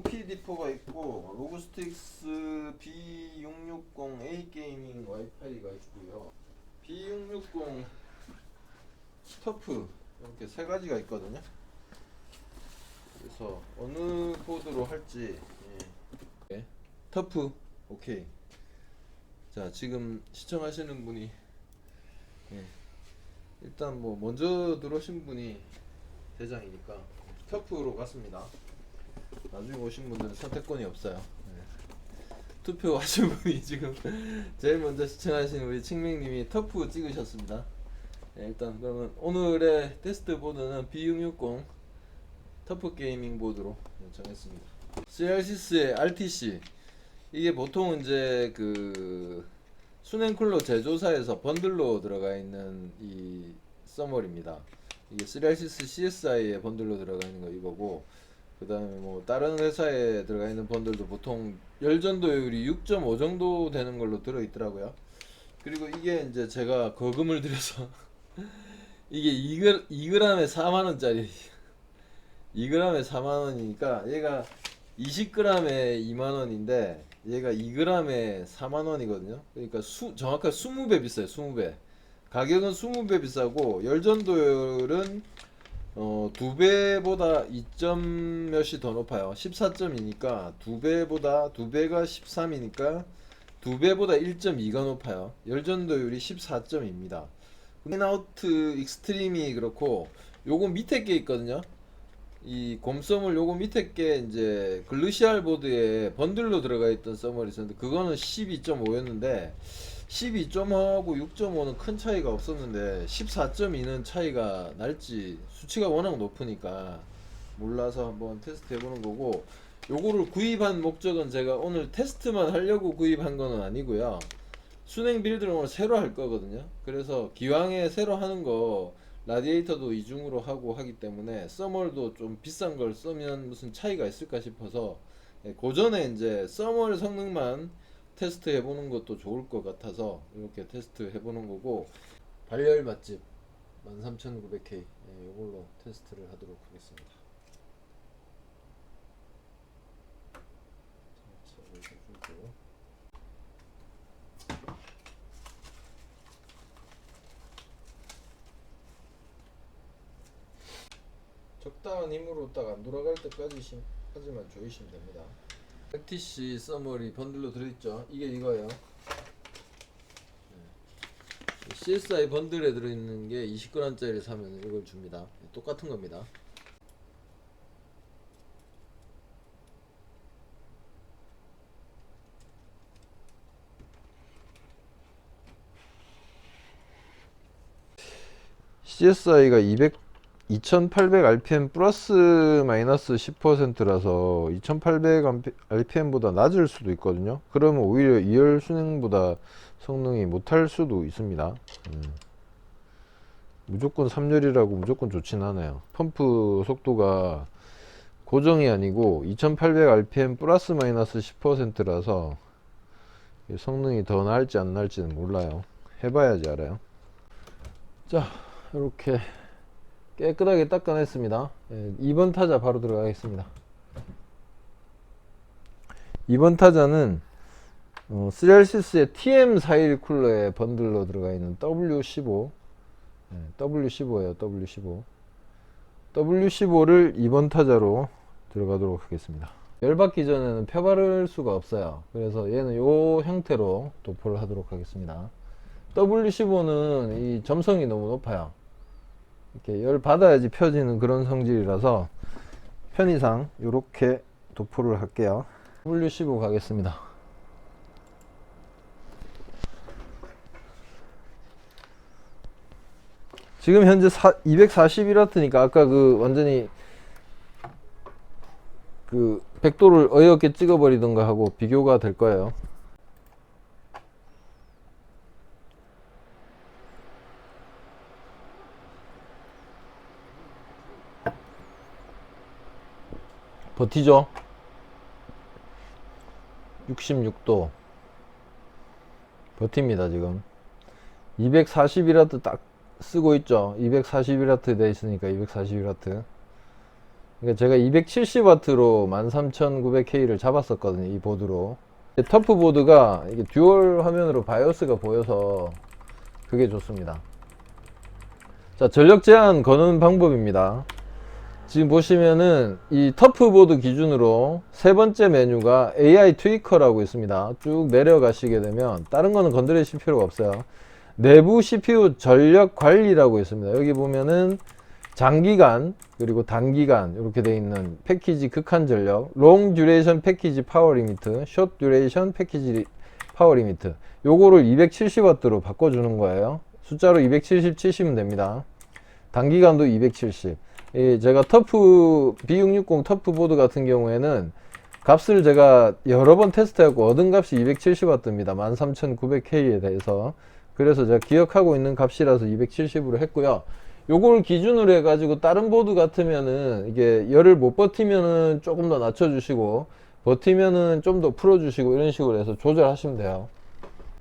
PD4가 있고 로그스틱스 B660A 게이밍 와이파이가 있고요. B660 터프 이렇게 세 가지가 있거든요. 그래서 어느 보드로 할지 예. 터프 오케이. 자, 지금 시청하시는 분이 예. 일단 뭐 먼저 들어오신 분이 대장이니까 터프로 갔습니다. 나중에 오신 분들은 선택권이 없어요. 네. 투표하신 분이 지금 제일 먼저 시청하신 우리 칭맹님이 터프 찍으셨습니다. 네, 일단 그러면 오늘의 테스트 보드는 B660 터프 게이밍 보드로 정했습니다. CRC스의 RTC 이게 보통 이제 그 수냉쿨러 제조사에서 번들로 들어가 있는 이 써멀입니다. 이게 CRC스 CSI의 번들로 들어가 있는 거 이거고, 그 다음에 뭐 다른 회사에 들어가 있는 번들도 보통 열전도율이 6.5 정도 되는 걸로 들어있더라고요. 그리고 이게 이제 제가 거금을 들여서 이게 2g에 4만원짜리 2g에 4만원이니까 얘가 20g에 2만원인데 얘가 2g에 4만원이거든요. 그러니까 정확하게 20배 비싸요. 20배. 가격은 20배 비싸고 열전도율은 2배보다 2점 몇이 더 높아요. 14점이니까 2배가 13이니까 2배보다 1.2가 높아요. 열전도율이 14점입니다. 펜아우트 익스트림이 그렇고, 요거 밑에 게 있거든요. 이 곰서멀 요거 밑에 게 이제 글루시알 보드에 번들로 들어가 있던 서멀이 있었는데 그거는 12.5였는데 12.5하고 6.5는 큰 차이가 없었는데 14.2는 차이가 날지, 수치가 워낙 높으니까 몰라서 한번 테스트 해보는 거고, 요거를 구입한 목적은 제가 오늘 테스트만 하려고 구입한 거는 아니고요. 순행 빌드를 오늘 새로 할 거거든요. 그래서 기왕에 새로 하는 거 라디에이터도 이중으로 하고 하기 때문에 서멀도 좀 비싼 걸 쓰면 무슨 차이가 있을까 싶어서 고전에 이제 서멀 성능만 테스트 해보는 것도 좋을 것 같아서 이렇게 테스트 해보는 거고, 발열 맛집 13900K 이걸로 테스트를 하도록 하겠습니다. 적당한 힘으로 딱 안 돌아갈 때까지 하지만 조이시면 됩니다. RTC 서멀이 번들로 들어있죠. 이게 이거예요. CSI 번들에 들어있는 게 20g짜리 사면 이걸 줍니다. 똑같은 겁니다. CSI가 2800rpm 플러스 마이너스 10%라서 2800rpm보다 낮을 수도 있거든요. 그러면 오히려 2열 순행보다 성능이 못할 수도 있습니다. 무조건 3열이라고 무조건 좋진 않아요. 펌프 속도가 고정이 아니고 2800rpm 플러스 마이너스 10%라서 성능이 더 나을지 안 나을지는 몰라요. 해봐야지 알아요. 자, 이렇게 깨끗하게 닦아냈습니다. 2번 타자 바로 들어가겠습니다. 2번 타자는 CRC스의 TM41 쿨러에 번들로 들어가 있는 W15 W15예요. W15 W15를 2번 타자로 들어가도록 하겠습니다. 열받기 전에는 펴바를 수가 없어요. 그래서 얘는 요 형태로 도포를 하도록 하겠습니다. W15는 이 점성이 너무 높아요. 이렇게 열 받아야지 펴지는 그런 성질이라서 편의상 이렇게 도포를 할게요. W15 가겠습니다. 지금 현재 241W니까 아까 그 완전히 그 100도를 어이없게 찍어버리던가 하고 비교가 될 거예요. 버티죠. 66도 버팁니다. 지금 241W 딱 쓰고 있죠. 241W 돼 있으니까 241W. 그러니까 제가 270W로 13900K를 잡았었거든요. 이 보드로. 터프 보드가 이게 듀얼 화면으로 바이오스가 보여서 그게 좋습니다. 자, 전력 제한 거는 방법입니다. 지금 보시면은 이 터프 보드 기준으로 세 번째 메뉴가 AI 트위커라고 있습니다. 쭉 내려가시게 되면 다른 거는 건드리실 필요가 없어요. 내부 CPU 전력 관리라고 있습니다. 여기 보면은 장기간 그리고 단기간 이렇게 되어 있는 패키지 극한 전력, 롱 듀레이션 패키지 파워 리미트, 숏 듀레이션 패키지 파워 리미트, 요거를 270W로 바꿔주는 거예요. 숫자로 270 치시면 됩니다. 단기간도 270. 제가 터프 B660 터프 보드 같은 경우에는 값을 제가 여러 번 테스트하고 얻은 값이 270W입니다. 13900K에 대해서. 그래서 제가 기억하고 있는 값이라서 270으로 했고요. 요걸 기준으로 해가지고 다른 보드 같으면은 이게 열을 못 버티면은 조금 더 낮춰주시고 버티면은 좀 더 풀어주시고 이런 식으로 해서 조절하시면 돼요.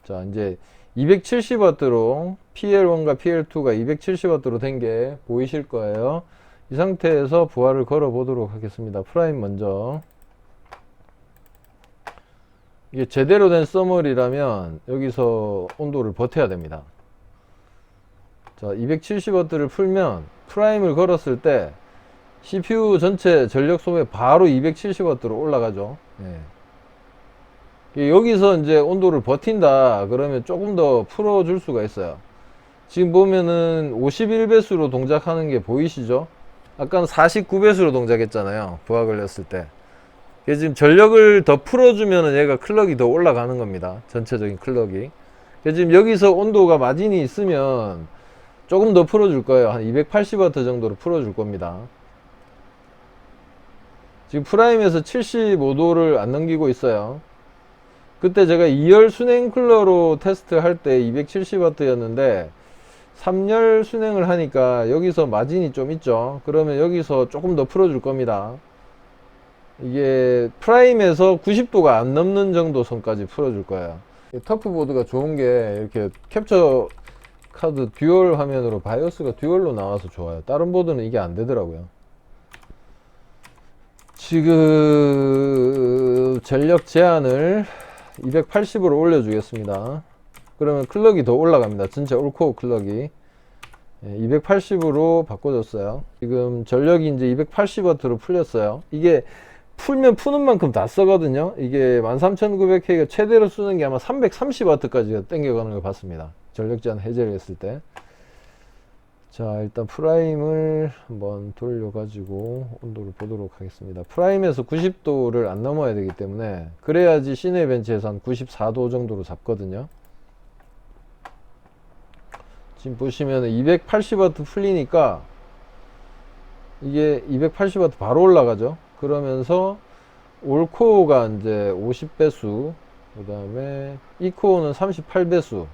자, 이제 270W로 PL1과 PL2가 270W로 된 게 보이실 거예요. 이 상태에서 부하를 걸어 보도록 하겠습니다. 프라임 먼저. 이게 제대로 된 써머리라면 여기서 온도를 버텨야 됩니다. 자, 270W를 풀면 프라임을 걸었을 때 CPU 전체 전력 소비 바로 270W로 올라가죠. 여기서 이제 온도를 버틴다 그러면 조금 더 풀어줄 수가 있어요. 지금 보면은 51배수로 동작하는 게 보이시죠? 아까는 49배수로 동작했잖아요. 부하 걸렸을 때. 지금 전력을 더 풀어주면은 얘가 클럭이 더 올라가는 겁니다. 전체적인 클럭이. 지금 여기서 온도가 마진이 있으면 조금 더 풀어줄 거예요. 한 280W 정도로 풀어줄 겁니다. 지금 프라임에서 75도를 안 넘기고 있어요. 그때 제가 2열 순행 쿨러로 테스트 할 때 270W였는데 3열 순행을 하니까 여기서 마진이 좀 있죠. 그러면 여기서 조금 더 풀어줄 겁니다. 이게 프라임에서 90도가 안 넘는 정도 선까지 풀어줄 거예요. 터프 보드가 좋은 게 이렇게 캡처 카드 듀얼 화면으로 바이오스가 듀얼로 나와서 좋아요. 다른 보드는 이게 안 되더라고요. 지금 전력 제한을 280으로 올려주겠습니다. 그러면 클럭이 더 올라갑니다. 전체 올코어 클럭이 280으로 바꿔줬어요. 지금 전력이 이제 280W로 풀렸어요. 이게 풀면 푸는 만큼 다 쓰거든요. 이게 13900K가 최대로 쓰는 게 아마 330W까지 땡겨가는 걸 봤습니다. 전력 제한 해제를 했을 때. 자, 일단 프라임을 한번 돌려가지고 온도를 보도록 하겠습니다. 프라임에서 90도를 안 넘어야 되기 때문에 그래야지 시네벤치에서 한 94도 정도로 잡거든요. 지금 보시면 280W 풀리니까 이게 280W 바로 올라가죠. 그러면서 올코어가 이제 50배수, 그 다음에 이코어는 38배수,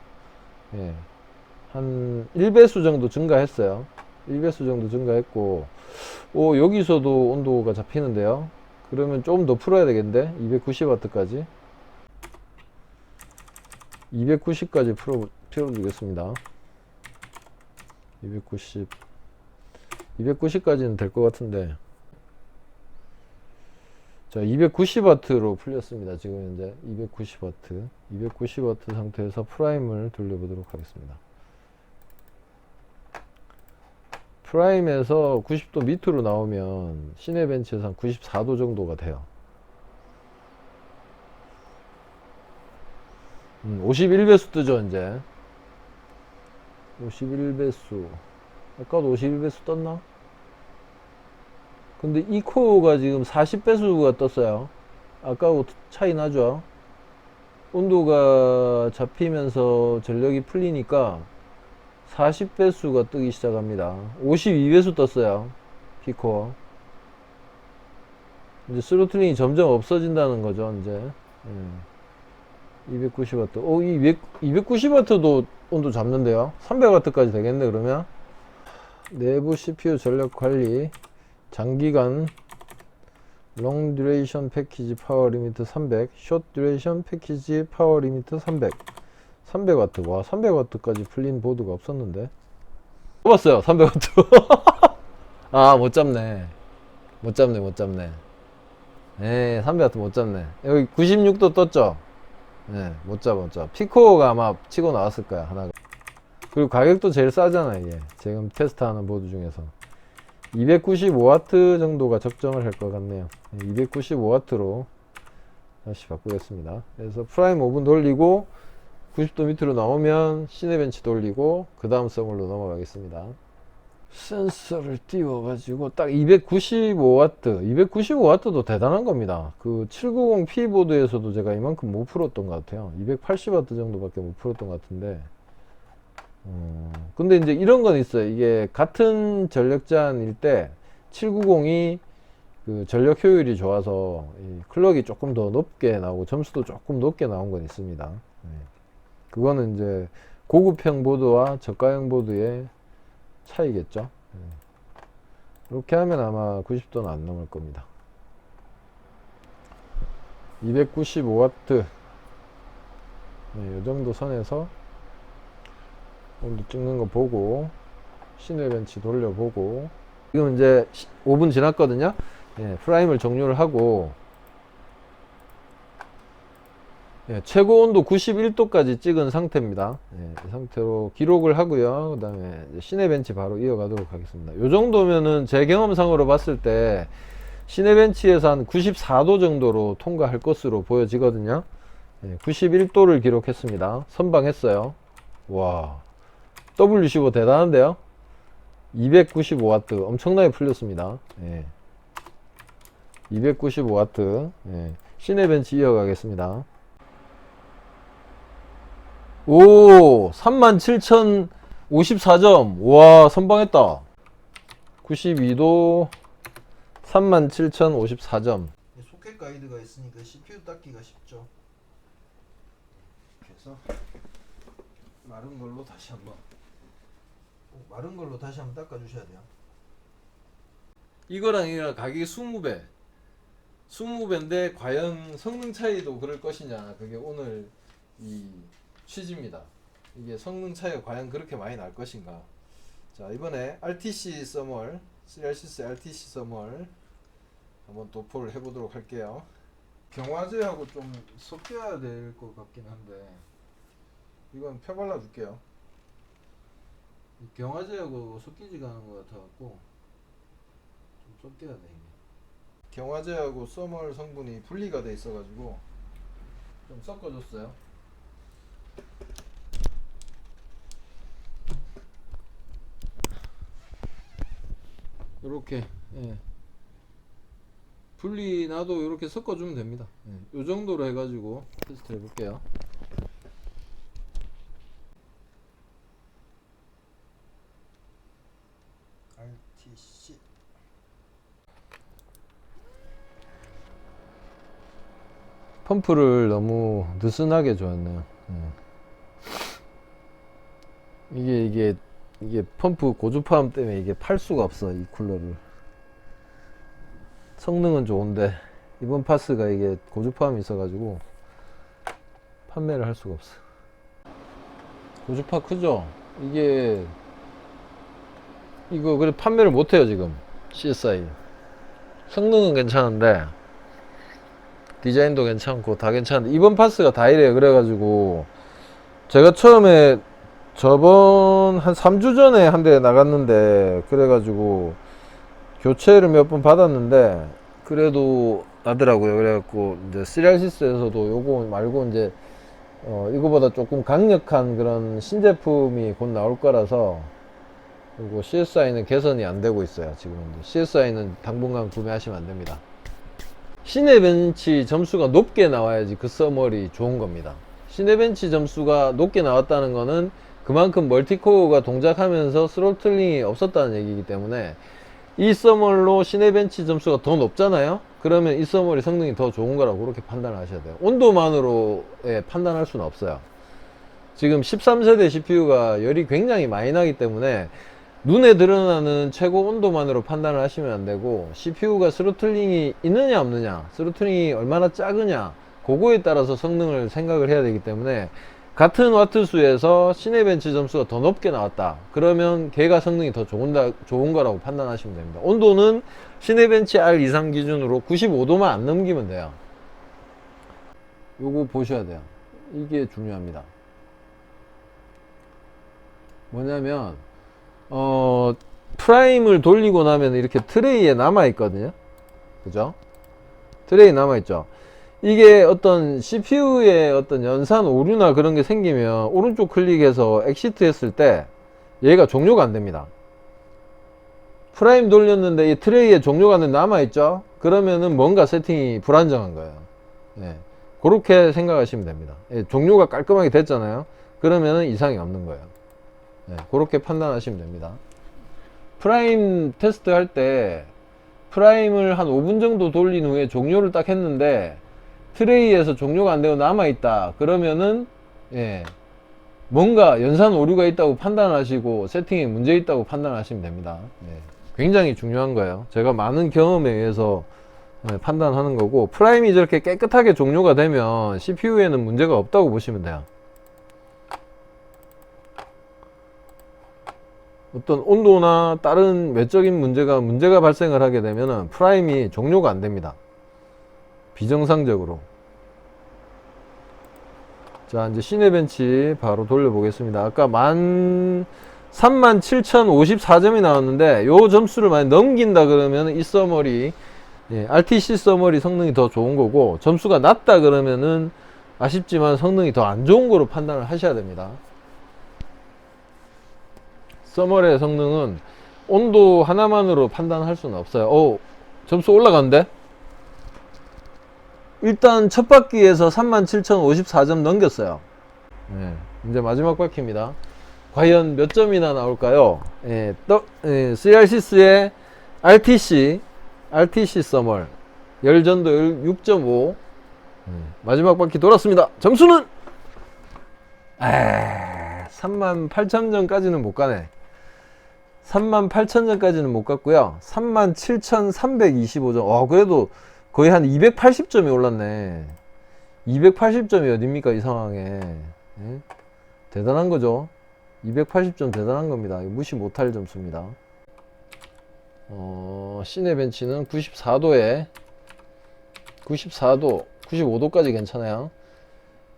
한 1배수 정도 증가했어요. 1배수 정도 증가했고, 여기서도 온도가 잡히는데요. 그러면 좀 더 풀어야 되겠는데, 290W까지. 290까지 풀어주겠습니다. 290까지는 될 것 같은데. 자, 290W로 풀렸습니다. 지금 현재 290W. 290W 상태에서 프라임을 돌려보도록 하겠습니다. 프라임에서 90도 밑으로 나오면 시네벤치에서 한 94도 정도가 돼요. 51배수 뜨죠, 이제. 51배수. 아까도 51배수 떴나? 근데 이 코어가 지금 40배수가 떴어요. 아까하고 차이 나죠? 온도가 잡히면서 전력이 풀리니까 40배수가 뜨기 시작합니다. 52배수 떴어요. P코어. 이제 스로틀링이 점점 없어진다는 거죠, 이제. 290W. 290W도 온도 잡는데요. 300W까지 되겠네, 그러면. 내부 CPU 전력 관리. 장기간 롱 듀레이션 패키지 파워 리미트 300, 숏 듀레이션 패키지 파워 리미트 300, 300W. 와, 300W까지 풀린 보드가 없었는데. 뽑았어요, 300W. 아, 못 잡네. 못 잡네. 네, 300W 못 잡네. 여기 96도 떴죠? 네, 못 잡아. 피코가 아마 치고 나왔을 거야, 하나가. 그리고 가격도 제일 싸잖아, 이게. 지금 테스트하는 보드 중에서. 295W 정도가 적정을 할 것 같네요. 295W로 다시 바꾸겠습니다. 그래서 프라임 5분 돌리고 90도 밑으로 나오면 시네벤치 돌리고 그 다음 서물로 넘어가겠습니다. 센서를 띄워가지고 딱 295W 295W도 대단한 겁니다. 그 790p 보드에서도 제가 이만큼 못 풀었던 것 같아요. 280W 정도밖에 못 풀었던 것 같은데 근데 이제 이런 건 있어요. 이게 같은 전력 제한일 때 790이 그 전력 효율이 좋아서 이 클럭이 조금 더 높게 나오고 점수도 조금 높게 나온 건 있습니다. 그거는 이제 고급형 보드와 저가형 보드의 차이겠죠. 이렇게 하면 아마 90도는 안 넘을 겁니다. 295W 이 정도 선에서 온도 찍는 거 보고 시네벤치 돌려보고 지금 이제 5분 지났거든요. 프라임을 종료를 하고 최고 온도 91도까지 찍은 상태입니다. 이 상태로 기록을 하고요. 그 다음에 시네벤치 바로 이어가도록 하겠습니다. 이 정도면은 제 경험상으로 봤을 때 시네벤치에서 한 94도 정도로 통과할 것으로 보여지거든요. 91도를 기록했습니다. 선방했어요. 와, W15 대단한데요. 295W 엄청나게 풀렸습니다. 295W 시네벤치 이어가겠습니다. 오, 37,054점. 와, 선방했다. 92도 37,054점. 소켓 가이드가 있으니까 CPU 닦기가 쉽죠. 그래서 마른 걸로 다시 한번 닦아 주셔야 돼요. 이거랑 가격이 20배인데 과연 성능 차이도 그럴 것이냐, 그게 오늘 이 취지입니다. 이게 성능 차이가 과연 그렇게 많이 날 것인가. 자, 이번에 RTC 서멀, 시리얼시스 RTC 서멀 한번 도포를 해보도록 할게요. 경화제하고 좀 섞여야 될 것 같긴 한데 이건 펴발라 줄게요. 경화제하고 섞이지가 않은 것 같아갖고 좀 섞여야 돼. 이게 경화제하고 서멀 성분이 분리가 돼 있어가지고 좀 섞어줬어요. 요렇게 분리 나도 이렇게 섞어주면 됩니다. 요 정도로 해가지고 테스트 해볼게요. RTC 펌프를 너무 느슨하게 줘왔네요. 이게 펌프 고주파음 때문에 이게 팔 수가 없어, 이 쿨러를. 성능은 좋은데 이번 파스가 이게 고주파음이 있어가지고 판매를 할 수가 없어. 고주파 크죠? 이거 그래 판매를 못해요 지금. CSI 성능은 괜찮은데 디자인도 괜찮고 다 괜찮은데 이번 파스가 다 이래요. 그래가지고 제가 처음에 저번 한 3주 전에 한 대 나갔는데 그래가지고 교체를 몇 번 받았는데 그래도 나더라고요. 그래갖고 이제 시리얼시스에서도 요거 말고 이제 이거보다 조금 강력한 그런 신제품이 곧 나올 거라서 그리고 CSI는 개선이 안 되고 있어요. 지금 CSI는 당분간 구매하시면 안 됩니다. 시네벤치 점수가 높게 나와야지 그 서멀이 좋은 겁니다. 시네벤치 점수가 높게 나왔다는 거는 그만큼 멀티코어가 동작하면서 스로틀링이 없었다는 얘기이기 때문에 이 서멀로 시네벤치 점수가 더 높잖아요. 그러면 이 서멀이 성능이 더 좋은 거라고 그렇게 판단을 하셔야 돼요. 온도만으로 판단할 수는 없어요. 지금 13세대 CPU가 열이 굉장히 많이 나기 때문에 눈에 드러나는 최고 온도만으로 판단을 하시면 안 되고 CPU가 스로틀링이 있느냐 없느냐, 스로틀링이 얼마나 작으냐, 그거에 따라서 성능을 생각을 해야 되기 때문에 같은 와트 수에서 시내벤치 점수가 더 높게 나왔다. 그러면 걔가 성능이 더 좋은 거라고 판단하시면 됩니다. 온도는 시내벤치 R23 기준으로 95도만 안 넘기면 돼요. 요거 보셔야 돼요. 이게 중요합니다. 뭐냐면 프라임을 돌리고 나면 이렇게 트레이에 남아 있거든요. 그죠? 트레이 남아 있죠. 이게 어떤 CPU에 어떤 연산 오류나 그런 게 생기면 오른쪽 클릭해서 엑시트 했을 때 얘가 종료가 안 됩니다. 프라임 돌렸는데 이 트레이에 종료가 안 남아 있죠. 그러면은 뭔가 세팅이 불안정한 거예요. 예. 그렇게 생각하시면 됩니다. 예, 종료가 깔끔하게 됐잖아요. 그러면은 이상이 없는 거예요. 예, 그렇게 판단하시면 됩니다. 프라임 테스트 할 때 프라임을 한 5분 정도 돌린 후에 종료를 딱 했는데 트레이에서 종료가 안 되고 남아있다. 그러면은 예, 뭔가 연산 오류가 있다고 판단하시고 세팅에 문제 있다고 판단하시면 됩니다. 예, 굉장히 중요한 거예요. 제가 많은 경험에 의해서 판단하는 거고, 프라임이 저렇게 깨끗하게 종료가 되면 CPU에는 문제가 없다고 보시면 돼요. 어떤 온도나 다른 외적인 문제가 발생을 하게 되면은 프라임이 종료가 안 됩니다. 비정상적으로. 자, 이제 시내벤치 바로 돌려보겠습니다. 아까 37,054점이 나왔는데 요 점수를 많이 넘긴다 그러면 이 서머리, 예, RTC 서머리 성능이 더 좋은 거고, 점수가 낮다 그러면은 아쉽지만 성능이 더 안 좋은 거로 판단을 하셔야 됩니다. 서머리의 성능은 온도 하나만으로 판단할 수는 없어요. 점수 올라간대? 일단 첫 바퀴에서 37,054점 넘겼어요. 네, 이제 마지막 바퀴입니다. 과연 몇 점이나 나올까요? CRC스의 RTC 서멀 열전도율 6.5. 마지막 바퀴 돌았습니다. 점수는 38,000점까지는 못 가네. 38,000점까지는 못 갔고요. 37,325점. 그래도 거의 한 280점이 올랐네. 280점이 어딥니까, 이 상황에. 예? 대단한 거죠. 280점 대단한 겁니다. 무시 못할 점수입니다. 시내벤치는 94도, 95도까지 괜찮아요.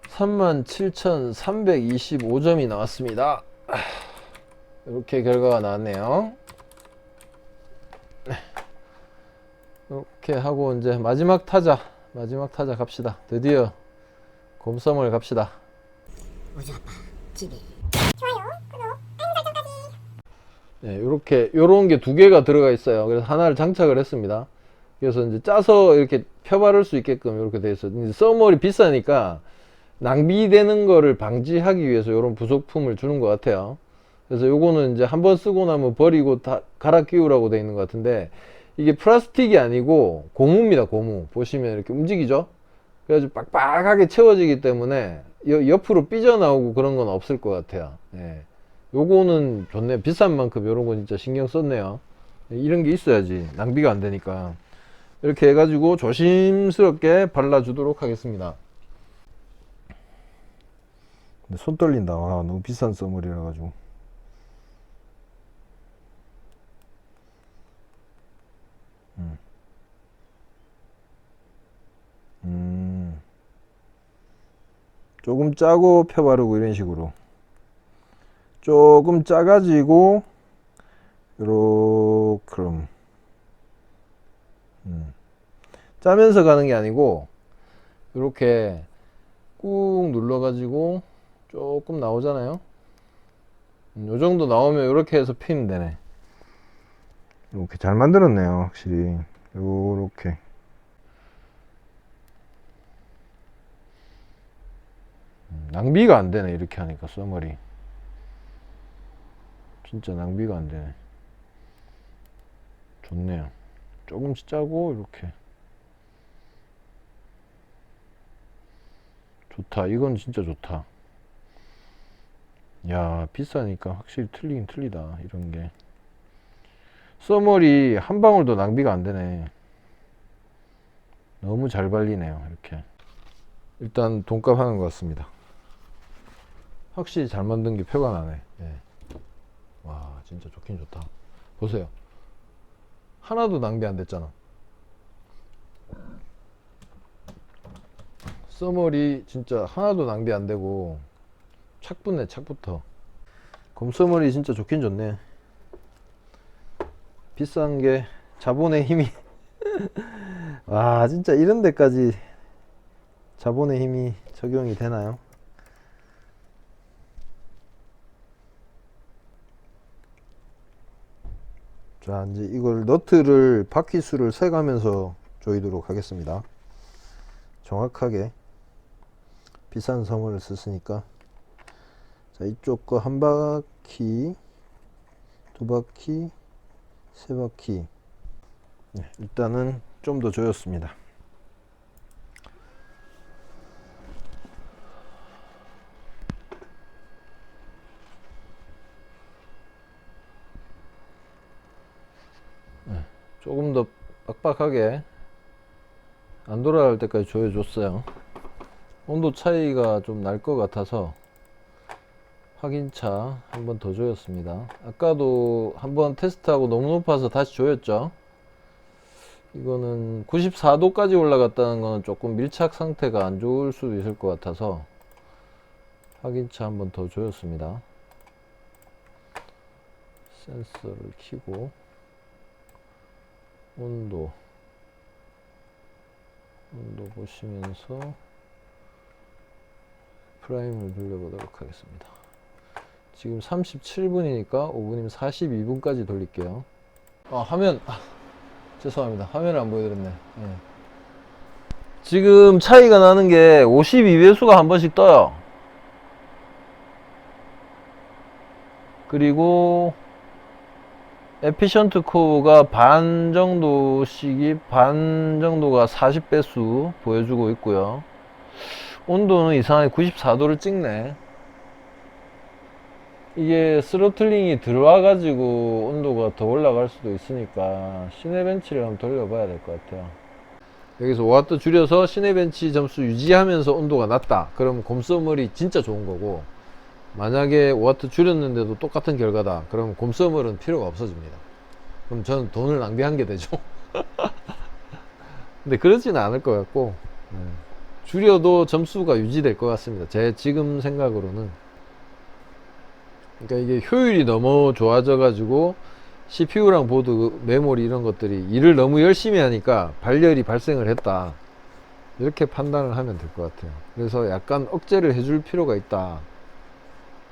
37,325점이 나왔습니다. 이렇게 결과가 나왔네요. 이렇게 하고 이제 마지막 타자 갑시다. 드디어 곰썸을 갑시다. 우리 아빠 집에 네, 요런 게 두 개가 들어가 있어요. 그래서 하나를 장착을 했습니다. 그래서 이제 짜서 이렇게 펴바를 수 있게끔 이렇게 돼 있어요. 이제 써머리 비싸니까 낭비되는 거를 방지하기 위해서 이런 부속품을 주는 것 같아요. 그래서 요거는 이제 한번 쓰고 나면 버리고 다 갈아 끼우라고 돼 있는 것 같은데, 이게 플라스틱이 아니고 고무입니다. 고무. 보시면 이렇게 움직이죠? 그래가지고 빡빡하게 채워지기 때문에 옆으로 삐져나오고 그런 건 없을 것 같아요. 예. 요거는 좋네요. 비싼 만큼 요런 거 진짜 신경 썼네요. 이런 게 있어야지 낭비가 안 되니까. 이렇게 해가지고 조심스럽게 발라주도록 하겠습니다. 근데 손 떨린다. 너무 비싼 써머리라 가지고. 조금 짜고 펴바르고 이런 식으로. 조금 짜가지고 요렇게 짜면서 가는 게 아니고 이렇게 꾹 눌러가지고 조금 나오잖아요. 요 정도 나오면 이렇게 해서 피면 되네. 이렇게 잘 만들었네요, 확실히. 요렇게. 낭비가 안 되네, 이렇게 하니까 써머리. 진짜 낭비가 안 되네. 좋네요. 조금씩 짜고 이렇게. 좋다. 이건 진짜 좋다. 야, 비싸니까 확실히 틀리긴 틀리다. 이런 게. 써머리 한 방울도 낭비가 안 되네. 너무 잘 발리네요. 이렇게. 일단 돈값 하는 것 같습니다. 확실히 잘 만든 게 표가 나네. 예. 와, 진짜 좋긴 좋다. 보세요. 하나도 낭비 안 됐잖아. 써머리 진짜 하나도 낭비 안 되고 착 붙네, 착부터. 곰써머리 진짜 좋긴 좋네. 비싼 게 자본의 힘이 와, 진짜 이런 데까지 자본의 힘이 적용이 되나요? 자, 이제 이걸 너트를 바퀴 수를 세가면서 조이도록 하겠습니다. 정확하게 비싼 섬을 썼으니까. 자, 이쪽 거 한 바퀴, 두 바퀴, 세 바퀴. 네, 일단은 좀 더 조였습니다. 네, 조금 더 빡빡하게 안 돌아갈 때까지 조여줬어요. 온도 차이가 좀 날 것 같아서 확인차 한 번 더 조였습니다. 아까도 한번 테스트하고 너무 높아서 다시 조였죠. 이거는 94도까지 올라갔다는 거는 조금 밀착 상태가 안 좋을 수도 있을 것 같아서 확인차 한 번 더 조였습니다. 센서를 켜고 온도 보시면서 프라임을 돌려보도록 하겠습니다. 지금 37분이니까 5분이면 42분까지 돌릴게요. 화면 죄송합니다. 화면을 안 보여드렸네. 예. 지금 차이가 나는 게 52배수가 한 번씩 떠요. 그리고 에피션트 코어가 반 정도가 40배수 보여주고 있고요. 온도는 이상하게 94도를 찍네. 이게 스로틀링이 들어와 가지고 온도가 더 올라갈 수도 있으니까 시내벤치를 한번 돌려봐야 될 것 같아요. 여기서 5W 줄여서 시내벤치 점수 유지하면서 온도가 낮다, 그럼 곰써머리 진짜 좋은 거고, 만약에 5W 줄였는데도 똑같은 결과다, 그럼 곰써머리는 필요가 없어집니다. 그럼 저는 돈을 낭비한 게 되죠. 근데 그러지는 않을 것 같고, 줄여도 점수가 유지될 것 같습니다. 제 지금 생각으로는. 그러니까 이게 효율이 너무 좋아져 가지고 CPU랑 보드, 메모리 이런 것들이 일을 너무 열심히 하니까 발열이 발생을 했다, 이렇게 판단을 하면 될 것 같아요. 그래서 약간 억제를 해줄 필요가 있다.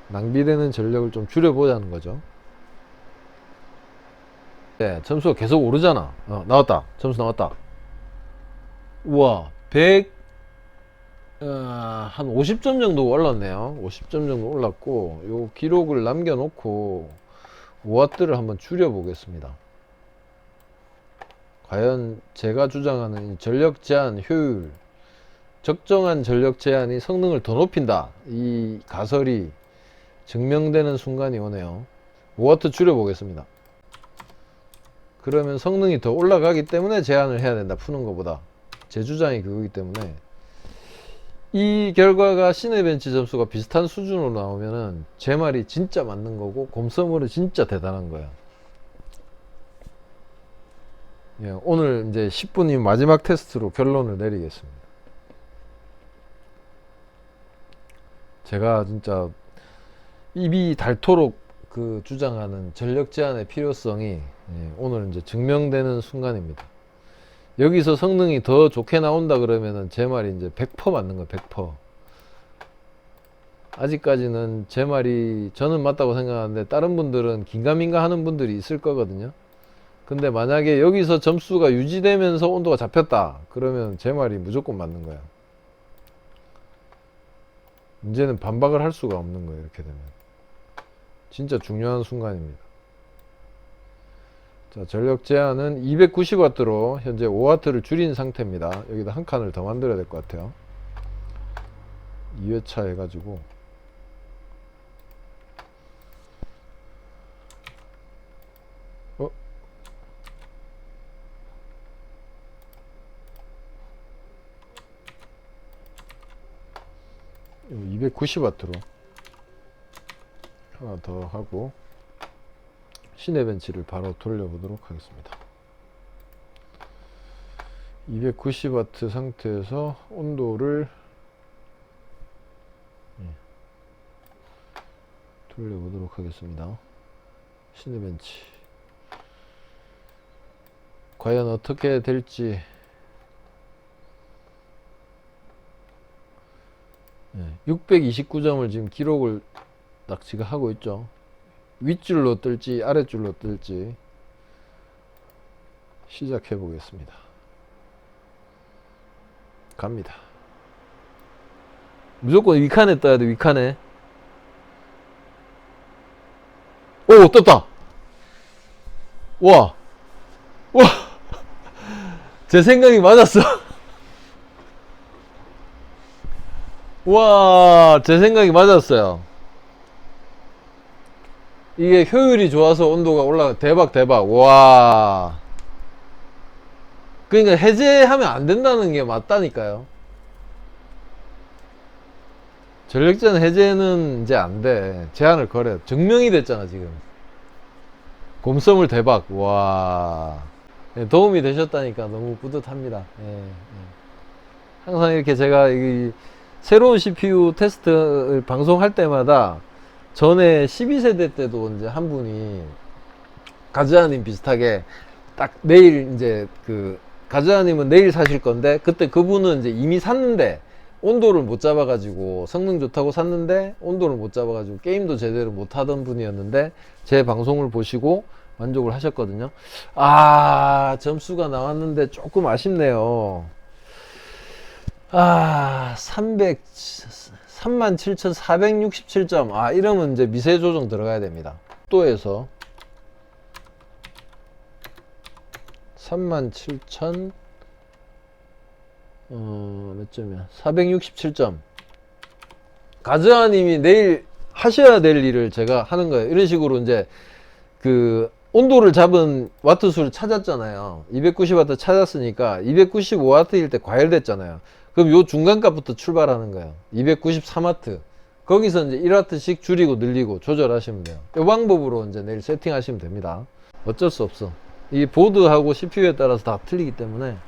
낭비되는 전력을 좀 줄여보자는 거죠. 네, 점수가 계속 오르잖아. 나왔다. 점수 나왔다. 우와, 한 50점 정도 올랐네요. 50점 정도 올랐고, 요 기록을 남겨놓고 5W를 한번 줄여보겠습니다. 과연 제가 주장하는 전력 제한 효율, 적정한 전력 제한이 성능을 더 높인다, 이 가설이 증명되는 순간이 오네요. 5W 줄여보겠습니다. 그러면 성능이 더 올라가기 때문에 제한을 해야 된다, 푸는 것보다. 제 주장이 그거기 때문에. 이 결과가 시내벤치 점수가 비슷한 수준으로 나오면은 제 말이 진짜 맞는 거고, 곰써머리 진짜 대단한 거야. 예, 오늘 이제 10분이 마지막 테스트로 결론을 내리겠습니다. 제가 진짜 입이 닳도록 그 주장하는 전력 제한의 필요성이 오늘 이제 증명되는 순간입니다. 여기서 성능이 더 좋게 나온다 그러면은 제 말이 이제 100% 맞는 거예요. 100%. 아직까지는 제 말이 저는 맞다고 생각하는데 다른 분들은 긴가민가 하는 분들이 있을 거거든요. 근데 만약에 여기서 점수가 유지되면서 온도가 잡혔다 그러면 제 말이 무조건 맞는 거야. 이제는 반박을 할 수가 없는 거예요. 이렇게 되면 진짜 중요한 순간입니다. 자, 전력 제한은 290W로 현재 5W를 줄인 상태입니다. 여기다 한 칸을 더 만들어야 될 것 같아요. 2회차 해가지고 어? 290W로 하나 더 하고 시네벤치를 바로 돌려보도록 하겠습니다. 290W 상태에서 온도를 돌려보도록 하겠습니다. 시네벤치 과연 어떻게 될지. 629점을 지금 기록을 낚시가 하고 있죠. 윗줄로 뜰지 아랫줄로 뜰지 시작해 보겠습니다. 갑니다. 무조건 위칸에 떠야 돼. 위칸에. 오, 떴다. 와, 와, 제 생각이 맞았어. 와, 제 생각이 맞았어요. 이게 효율이 좋아서 온도가 올라가. 대박, 대박. 와. 그러니까 해제하면 안 된다는 게 맞다니까요. 전력전 해제는 이제 안 돼. 제한을 걸어. 증명이 됐잖아, 지금. 곰섬을 대박. 와. 네, 도움이 되셨다니까 너무 뿌듯합니다. 예, 예. 항상 이렇게 제가 이 새로운 CPU 테스트를 방송할 때마다 전에 12세대 때도 이제 한 분이 가즈아님 비슷하게 딱 내일 이제 그 가즈아님은 내일 사실 건데 그때 그분은 이제 이미 샀는데 온도를 못 잡아가지고 성능 좋다고 샀는데 온도를 못 잡아가지고 게임도 제대로 못 하던 분이었는데 제 방송을 보시고 만족을 하셨거든요. 아, 점수가 나왔는데 조금 아쉽네요. 아, 37,467점. 아, 이러면 이제 미세 조정 들어가야 됩니다. 또에서 37,000 몇 점이야? 467점. 가즈아님이 내일 하셔야 될 일을 제가 하는 거예요. 이런 식으로 이제 그 온도를 잡은 와트 수를 찾았잖아요. 290W 찾았으니까 295W일 때 과열됐잖아요. 그럼 요 중간값부터 출발하는 거예요. 293W. 거기서 이제 1W씩 줄이고 늘리고 조절하시면 돼요. 이 방법으로 이제 내일 세팅하시면 됩니다. 어쩔 수 없어. 이 보드하고 CPU에 따라서 다 틀리기 때문에.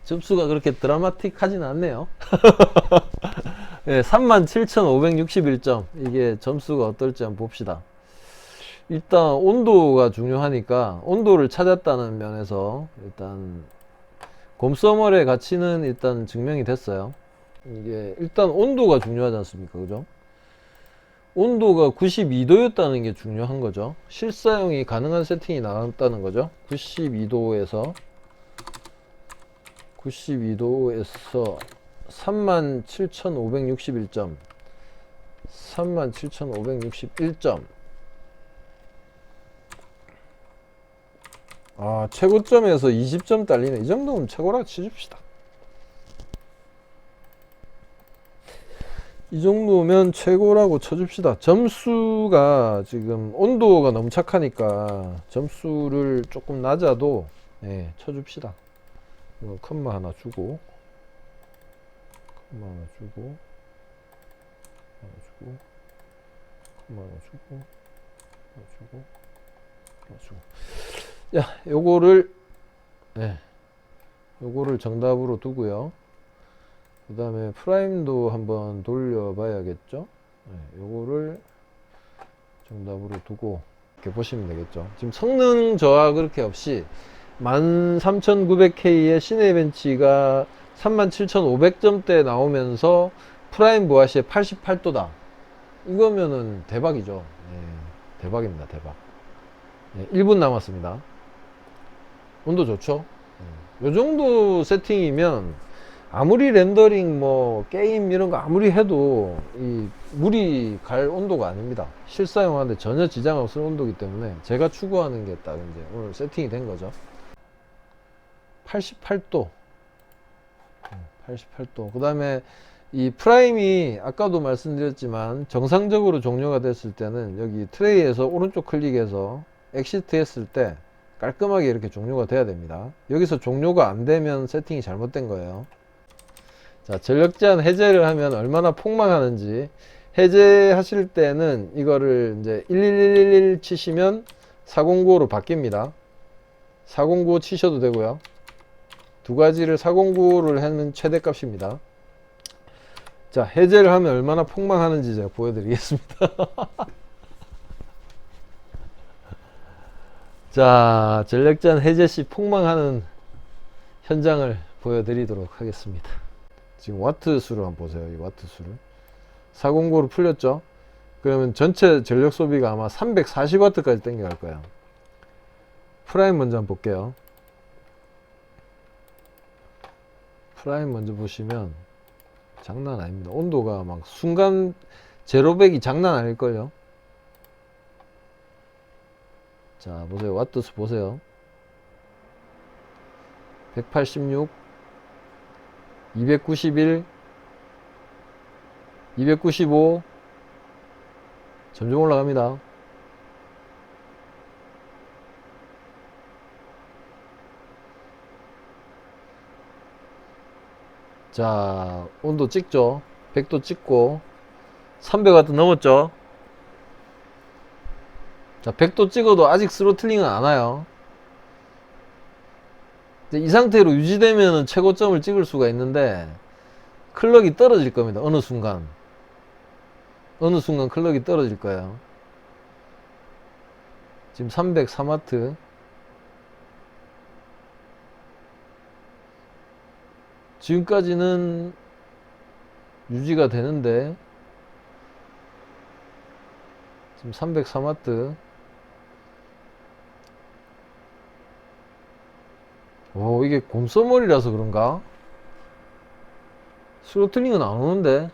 점수가 그렇게 드라마틱하진 않네요. 네, 37,561점. 이게 점수가 어떨지 한번 봅시다. 일단 온도가 중요하니까 온도를 찾았다는 면에서 일단 곰서멀의 가치는 일단 증명이 됐어요. 이게 일단 온도가 중요하지 않습니까? 그죠? 온도가 92도였다는 게 중요한 거죠. 실사용이 가능한 세팅이 나왔다는 거죠. 92도에서 37,561점 37,561점. 아, 최고점에서 20점 딸리네. 이 정도면 최고라고 치줍시다. 이 정도면 최고라고 쳐줍시다. 점수가 지금 온도가 너무 착하니까 점수를 조금 낮아도 쳐줍시다. 컴마 하나 주고 컴마 하나 주고 하나 주고 컴마 하나 주고 하나 주고 하나 주고. 야, 요거를 정답으로 두고요. 그 다음에 프라임도 한번 돌려봐야겠죠. 요거를 정답으로 두고 이렇게 보시면 되겠죠. 지금 성능 저하 그렇게 없이 13900K의 시네벤치가 37500점대 나오면서 프라임 보아시에 88도다. 이거면은 대박이죠. 대박입니다. 대박. 1분 남았습니다. 온도 좋죠? 요 정도 세팅이면 아무리 렌더링 뭐 게임 이런 거 아무리 해도 이 물이 갈 온도가 아닙니다. 실사용하는데 전혀 지장 없을 온도이기 때문에 제가 추구하는 게 딱 이제 오늘 세팅이 된 거죠. 88도 88도. 그 다음에 이 프라임이 아까도 말씀드렸지만 정상적으로 종료가 됐을 때는 여기 트레이에서 오른쪽 클릭해서 엑시트 했을 때 깔끔하게 이렇게 종료가 돼야 됩니다. 여기서 종료가 안 되면 세팅이 잘못된 거예요. 자, 자, 전력 제한 해제를 하면 얼마나 폭망하는지. 해제하실 때는 이거를 이제 11111 치시면 409로 바뀝니다. 409 치셔도 되고요. 두 가지를 409를 하면 최대값입니다. 자, 해제를 하면 얼마나 폭망하는지 제가 보여드리겠습니다. 자, 전력 제한 해제 시 폭망하는 현장을 보여드리도록 하겠습니다. 지금 와트 수를 한번 보세요. 이 와트 수를 409로 풀렸죠. 그러면 전체 전력 소비가 아마 340W까지 땡겨갈 거예요. 프라임 먼저 한번 볼게요. 프라임 먼저 보시면 장난 아닙니다. 온도가 막 순간 제로백이 장난 아닐걸요. 자, 보세요. 와트수 보세요. 186, 291, 295. 점점 올라갑니다. 자, 온도 찍죠. 100도 찍고 300W 넘었죠. 자, 100도 찍어도 아직 스로틀링은 안 와요. 이 상태로 유지되면 최고점을 찍을 수가 있는데 클럭이 떨어질 겁니다. 어느 순간 클럭이 떨어질 거예요. 지금 303W. 지금까지는 유지가 되는데 지금 303W. 오, 이게 곰서머리라서 그런가? 스로틀링은 안 오는데.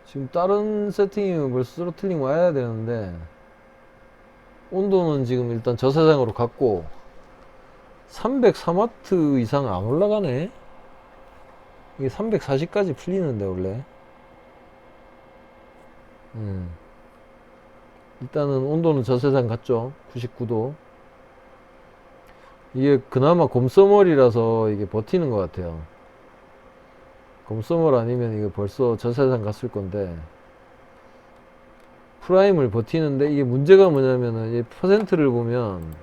지금 다른 세팅이면 벌써 스로틀링 와야 되는데 온도는 지금 일단 저세상으로 갔고 303W 이상 안 올라가네. 이게 340까지 풀리는데 원래. 일단은 온도는 저세상 갔죠. 99도. 이게 그나마 곰서머리라서 이게 버티는 것 같아요. 곰서멀 아니면 이거 벌써 저세상 갔을 건데 프라임을 버티는데 이게 문제가 뭐냐면은 이 퍼센트를 보면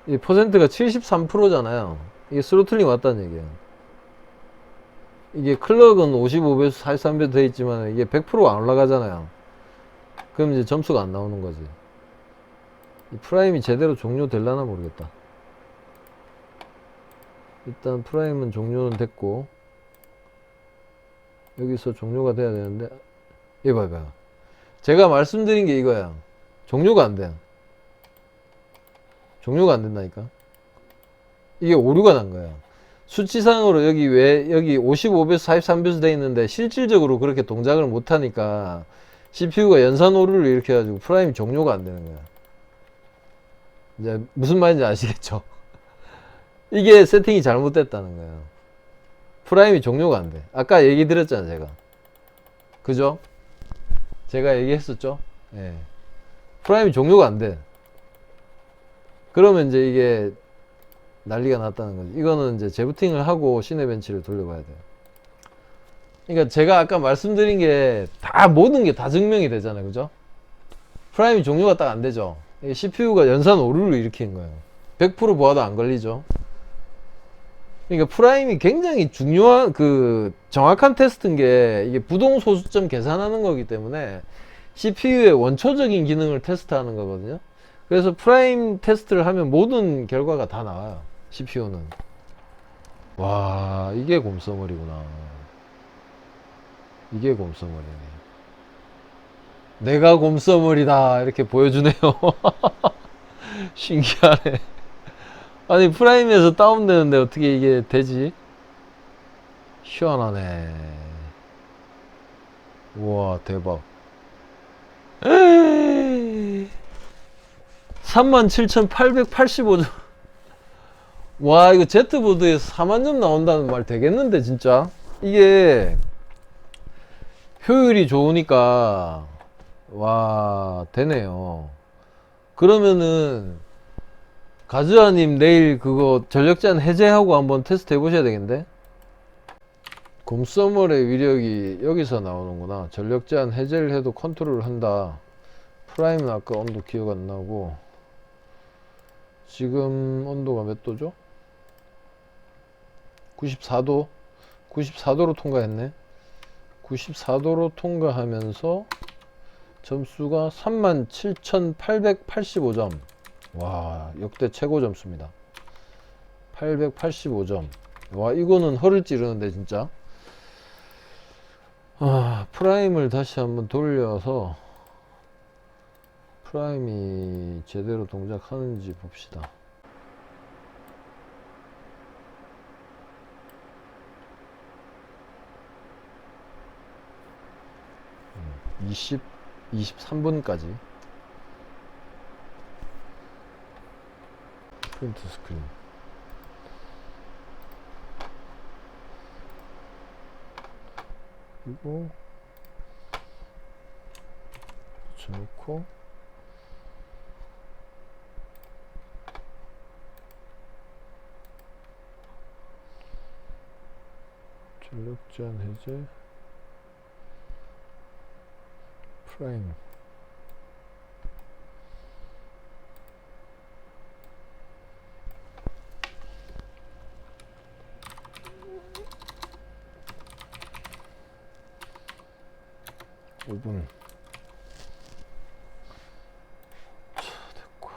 이 퍼센트가 73%잖아요. 이게 스로틀링 왔다는 얘기예요. 이게 클럭은 55배수 43배수 되어 있지만 이게 100%가 안 올라가잖아요. 그럼 이제 점수가 안 나오는 거지. 이 프라임이 제대로 종료될라나 모르겠다. 일단 프라임은 종료는 됐고 여기서 종료가 돼야 되는데 이거 봐봐요. 제가 말씀드린 게 이거야. 종료가 안 돼요. 종료가 안 된다니까. 이게 오류가 난 거야. 수치상으로 여기 왜 여기 55배수 43배수 돼 있는데 실질적으로 그렇게 동작을 못 하니까 CPU가 연산 오류를 일으켜 가지고 프라임이 종료가 안 되는 거야. 이제 무슨 말인지 아시겠죠? 이게 세팅이 잘못됐다는 거예요. 프라임이 종료가 안 돼. 아까 얘기 드렸잖아요, 제가. 그죠? 제가 얘기했었죠? 예. 프라임이 종료가 안 돼. 그러면 이제 이게 난리가 났다는 거죠. 이거는 이제 재부팅을 하고 시네벤치를 돌려봐야 돼요. 그러니까 제가 아까 말씀드린 게 다 모든 게 다 증명이 되잖아요. 그죠? 프라임이 종료가 딱 안 되죠. 이게 CPU가 연산 오류를 일으킨 거예요. 100% 보아도 안 걸리죠. 그러니까 프라임이 굉장히 중요한 정확한 테스트인 게 이게 부동 소수점 계산하는 거기 때문에 CPU의 원초적인 기능을 테스트하는 거거든요. 그래서 프라임 테스트를 하면 모든 결과가 다 나와요. CPU는. 와, 이게 곰서머리구나. 이게 곰서머리네. 내가 곰서머리다 이렇게 보여주네요. 신기하네. 아니 프라임에서 다운되는데 어떻게 이게 되지? 희한하네. 우와 대박. 37,885점. 와 이거 Z보드에서 4만점 나온다는 말 되겠는데 진짜. 이게 효율이 좋으니까 와 되네요. 그러면은 가즈아님 내일 그거 전력 제한 해제하고 한번 테스트 해보셔야 되겠는데? 곰서멀의 위력이 여기서 나오는구나. 전력 제한 해제를 해도 컨트롤을 한다. 프라임은 아까 온도 기억 안 나고. 지금 온도가 몇 도죠? 94도? 94도로 통과했네. 94도로 통과하면서 점수가 37,885점. 와, 역대 최고 점수입니다. 885점. 와, 이거는 허를 찌르는데 진짜. 프라임을 다시 한번 돌려서 프라임이 제대로 동작하는지 봅시다. 23분까지 프린트 스크린. 그리고 붙여놓고 전력 제한 해제 프라임. (5분) 됐고,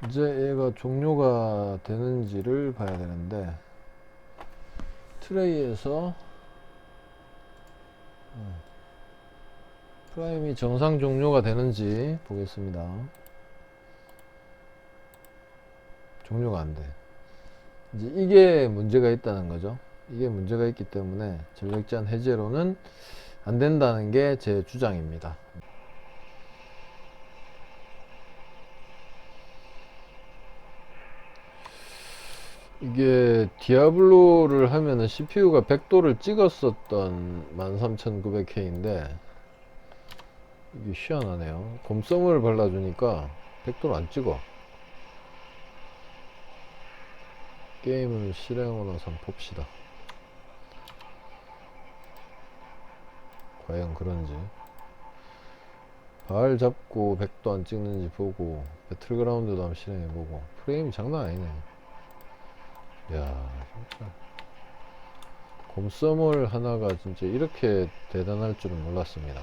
이제 얘가 종료가 되는지를 봐야 되는데, 트레이에서 프라임이 정상 종료가 되는지 보겠습니다. 종료가 안 돼. 이제 이게 문제가 있다는 거죠. 이게 문제가 있기 때문에 전력 제한 해제로는 안 된다는 게 제 주장입니다. 이게 디아블로를 하면은 CPU가 100도를 찍었었던 13900K인데 이게 희한하네요. 곰썸을 발라주니까 100도를 안 찍어. 게임을 실행하고 나서 한번 봅시다. 과연 그런지. 발 잡고 100도 안 찍는지 보고, 배틀그라운드도 한번 실행해보고. 프레임이 장난 아니네. 야, 진짜 곰썸을 하나가 진짜 이렇게 대단할 줄은 몰랐습니다.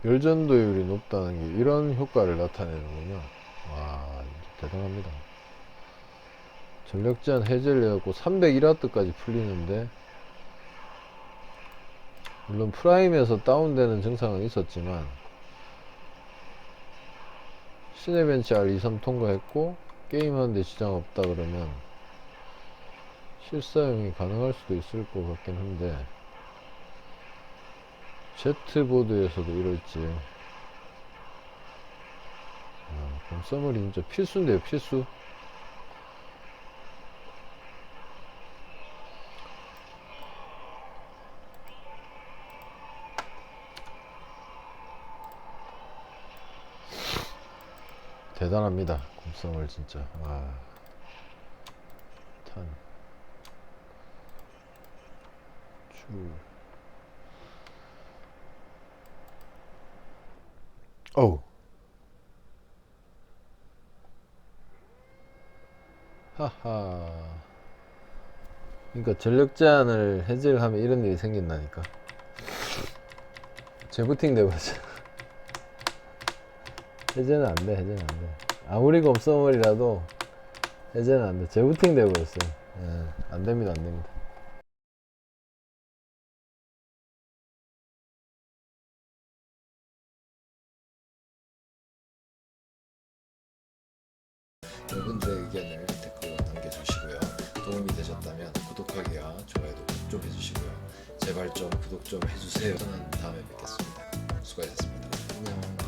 열전도율이 높다는 게 이런 효과를 나타내는군요. 와, 진짜 대단합니다. 전력 제한 해제를 해갖고 301W까지 풀리는데, 물론 프라임에서 다운되는 증상은 있었지만 시네벤치 R23 통과했고 게임하는데 지장 없다 그러면 실사용이 가능할 수도 있을 것 같긴 한데, Z보드에서도 이럴지. 곰썸물이 진짜 필수인데요, 필수. 대단합니다, 곰썸물 진짜. 탄 줄. 어우. 하하. 그러니까 전력 제한을 해제를 하면 이런 일이 생긴다니까. 재부팅 돼버렸어. 해제는 안 돼, 해제는 안 돼. 아무리 곰썸물이라도 해제는 안 돼. 재부팅 돼버렸어요. 예, 안 됩니다, 안 됩니다. 여러분들의 의견을 댓글로 남겨주시고요. 도움이 되셨다면 구독하기와 좋아요도 꼭 좀 해주시고요. 제발 좀 구독 좀 해주세요. 저는 다음에 뵙겠습니다. 수고하셨습니다. 안녕.